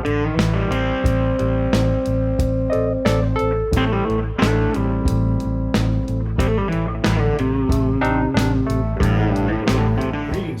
Greetings,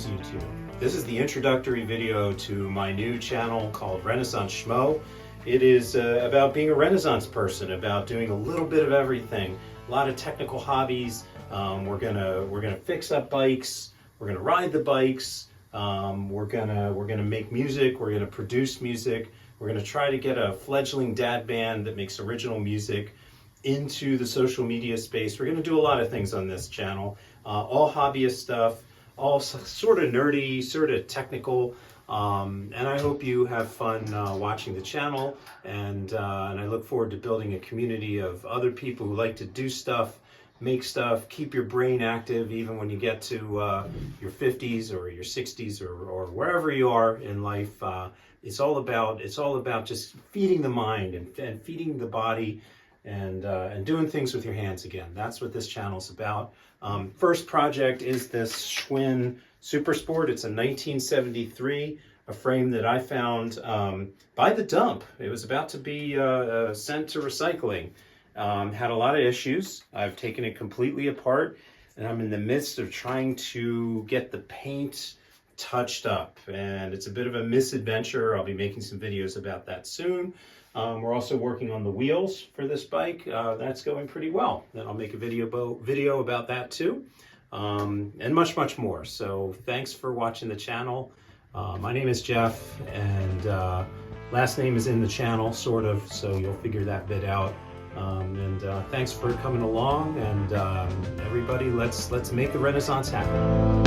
YouTube. This is the introductory video to my new channel called Renaissance Schmo. It is about being a Renaissance person, about doing a little bit of everything, a lot of technical hobbies. We're gonna fix up bikes. We're gonna ride the bikes. We're gonna make music. We're gonna produce music. We're gonna try to get a fledgling dad band that makes original music into the social media space. We're gonna do a lot of things on this channel, all hobbyist stuff, all sort of nerdy, sort of technical. And I hope you have fun watching the channel, and I look forward to building a community of other people who like to do stuff, make stuff, keep your brain active even when you get to your 50s or your 60s or wherever you are in life. It's all about just feeding the mind and feeding the body and doing things with your hands again. That's what this channel's about. First project is this Schwinn Super Sport. It's a 1973, a frame that I found by the dump. It was about to be sent to recycling. Had a lot of issues. I've taken it completely apart, and I'm in the midst of trying to get the paint touched up, and it's a bit of a misadventure. I'll be making some videos about that soon. We're also working on the wheels for this bike. That's going pretty well. Then I'll make a video about that too, and much more. So thanks for watching the channel. My name is Jeff, and last name is in the channel, sort of, so you'll figure that bit out. Thanks for coming along, and everybody, let's make the Renaissance happen.